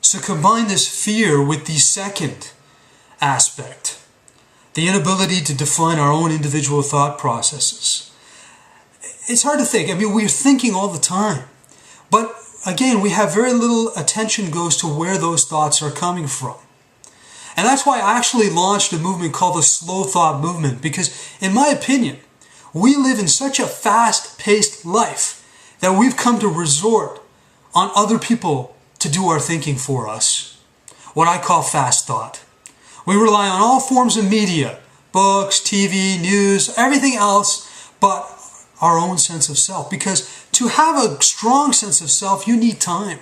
So combine this fear with the second aspect, the inability to define our own individual thought processes. It's hard to think. I mean, we're thinking all the time. But again, we have very little attention goes to where those thoughts are coming from. And that's why I actually launched a movement called the Slow Thought Movement, because in my opinion, we live in such a fast-paced life that we've come to resort on other people to do our thinking for us. What I call fast thought. We rely on all forms of media, books, TV, news, everything else but our own sense of self. Because to have a strong sense of self, you need time.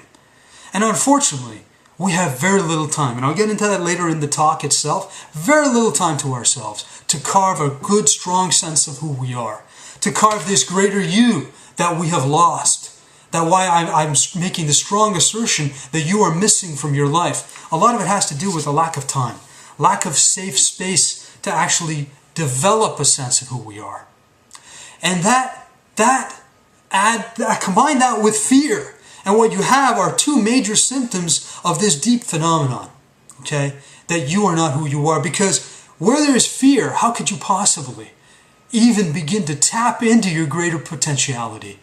And unfortunately, we have very little time. And I'll get into that later in the talk itself. Very little time to ourselves to carve a good, strong sense of who we are. To carve this greater you that we have lost. That's why I'm making the strong assertion that you are missing from your life. A lot of it has to do with a lack of time. Lack of safe space to actually develop a sense of who we are. And combine that with fear. And what you have are two major symptoms of this deep phenomenon. Okay? That you are not who you are. Because where there is fear, how could you possibly even begin to tap into your greater potentiality?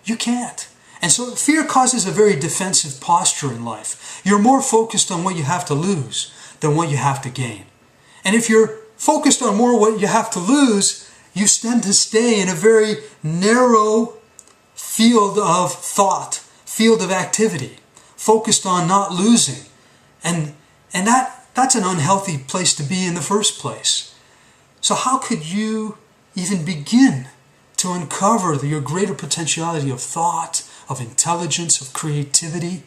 You can't. And so fear causes a very defensive posture in life. You're more focused on what you have to lose than what you have to gain. And if you're focused on more what you have to lose, you tend to stay in a very narrow field of thought, field of activity, focused on not losing. And that's an unhealthy place to be in the first place. So how could you even begin to uncover your greater potentiality of thought, of intelligence, of creativity,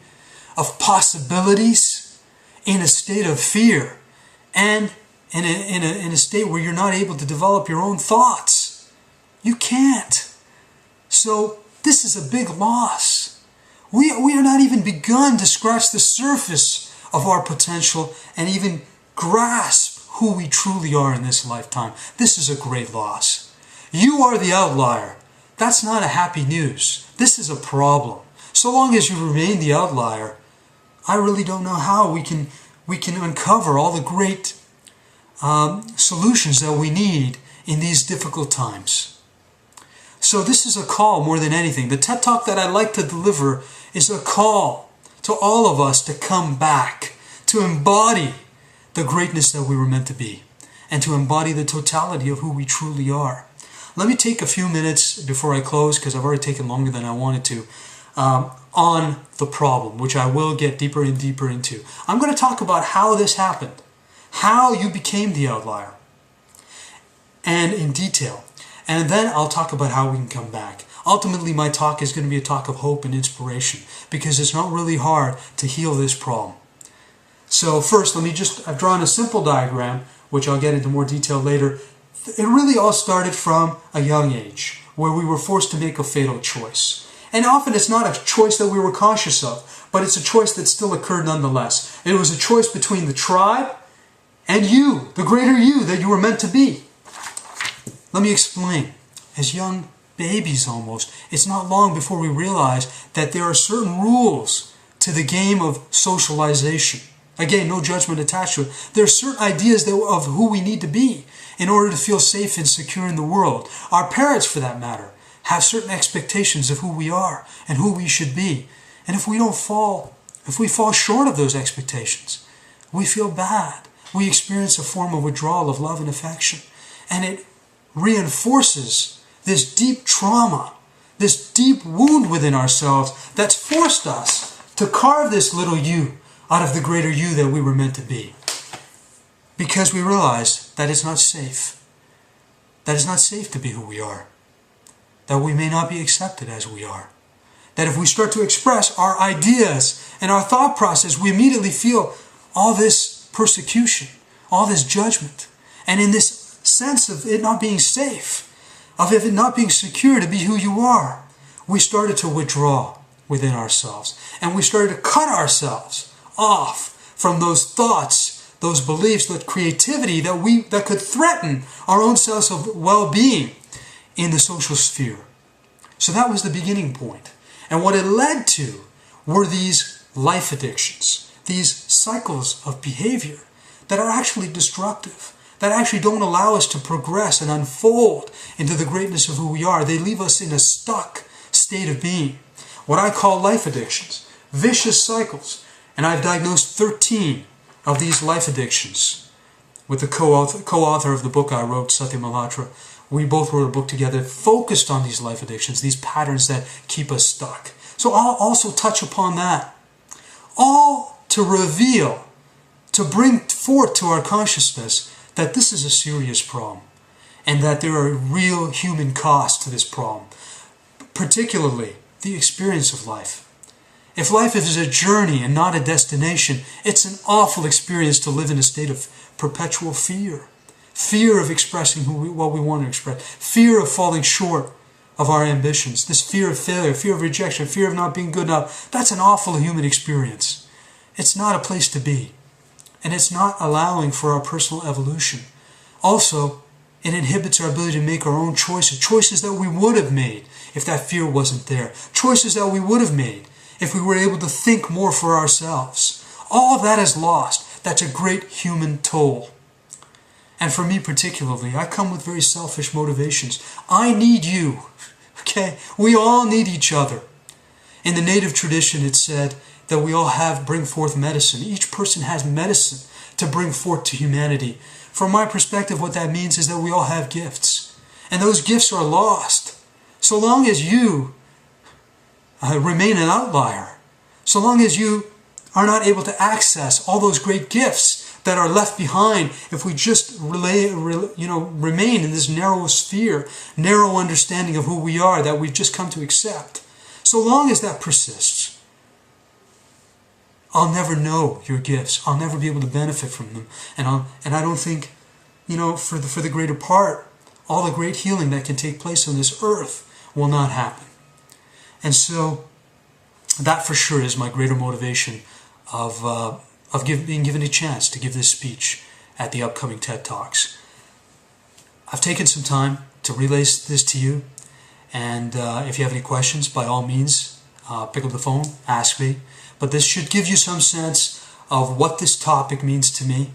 of possibilities in a state of fear and in a state where you're not able to develop your own thoughts? You can't. So this is a big loss. We are not even begun to scratch the surface of our potential and even grasp who we truly are in this lifetime. This is a great loss. You are the outlier. That's not a happy news. This is a problem. So long as you remain the outlier, I really don't know how we can uncover all the great solutions that we need in these difficult times. So this is a call more than anything. The TED Talk that I like to deliver is a call to all of us to come back, to embody the greatness that we were meant to be, and to embody the totality of who we truly are. Let me take a few minutes before I close, because I've already taken longer than I wanted to, on the problem, which I will get deeper and deeper into. I'm going to talk about how this happened, how you became the outlier, and in detail. And then I'll talk about how we can come back. Ultimately, my talk is going to be a talk of hope and inspiration, because it's not really hard to heal this problem. So first, I've drawn a simple diagram, which I'll get into more detail later. It really all started from a young age, where we were forced to make a fatal choice. And often it's not a choice that we were conscious of, but it's a choice that still occurred nonetheless. It was a choice between the tribe and you, the greater you that you were meant to be. Let me explain. As young babies almost, it's not long before we realize that there are certain rules to the game of socialization. Again, no judgment attached to it. There are certain ideas of who we need to be in order to feel safe and secure in the world. Our parents, for that matter, have certain expectations of who we are and who we should be. And if we fall short of those expectations, we feel bad. We experience a form of withdrawal of love and affection. And it reinforces this deep trauma, this deep wound within ourselves that's forced us to carve this little you out of the greater you that we were meant to be. Because we realize that it's not safe. That it's not safe to be who we are. That we may not be accepted as we are. That if we start to express our ideas and our thought process, we immediately feel all this persecution, all this judgment. And in this sense of it not being safe, of it not being secure to be who you are, we started to withdraw within ourselves. And we started to cut ourselves off from those thoughts, those beliefs, that creativity that could threaten our own sense of well-being in the social sphere. So that was the beginning point. And what it led to were these life addictions, these cycles of behavior that are actually destructive, that actually don't allow us to progress and unfold into the greatness of who we are. They leave us in a stuck state of being. What I call life addictions, vicious cycles. And I've diagnosed 13 of these life addictions with the co-author of the book I wrote, Malhotra. We both wrote a book together focused on these life addictions, these patterns that keep us stuck. So I'll also touch upon that. All to reveal, to bring forth to our consciousness that this is a serious problem and that there are real human costs to this problem, particularly the experience of life. If life is a journey and not a destination, it's an awful experience to live in a state of perpetual fear. Fear of expressing what we want to express. Fear of falling short of our ambitions. This fear of failure, fear of rejection, fear of not being good enough. That's an awful human experience. It's not a place to be. And it's not allowing for our personal evolution. Also, it inhibits our ability to make our own choices. Choices that we would have made if that fear wasn't there. Choices that we would have made if we were able to think more for ourselves. All of that is lost. That's a great human toll. And for me particularly, I come with very selfish motivations. I need you, okay? We all need each other. In the native tradition, it's said that we all bring forth medicine. Each person has medicine to bring forth to humanity. From my perspective, what that means is that we all have gifts. And those gifts are lost. So long as you remain an outlier, so long as you are not able to access all those great gifts that are left behind if we just remain in this narrow sphere, narrow understanding of who we are that we've just come to accept. So long as that persists, I'll never know your gifts. I'll never be able to benefit from them. And I don't think, for the greater part, all the great healing that can take place on this earth will not happen. And so that for sure is my greater motivation of being given a chance to give this speech at the upcoming TED Talks. I've taken some time to relay this to you, and if you have any questions, by all means, pick up the phone, ask me. But this should give you some sense of what this topic means to me.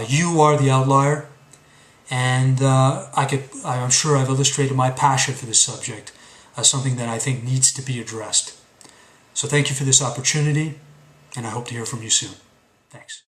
You are the outlier, and I'm sure I've illustrated my passion for this subject as something that I think needs to be addressed. So thank you for this opportunity, and I hope to hear from you soon. Thanks.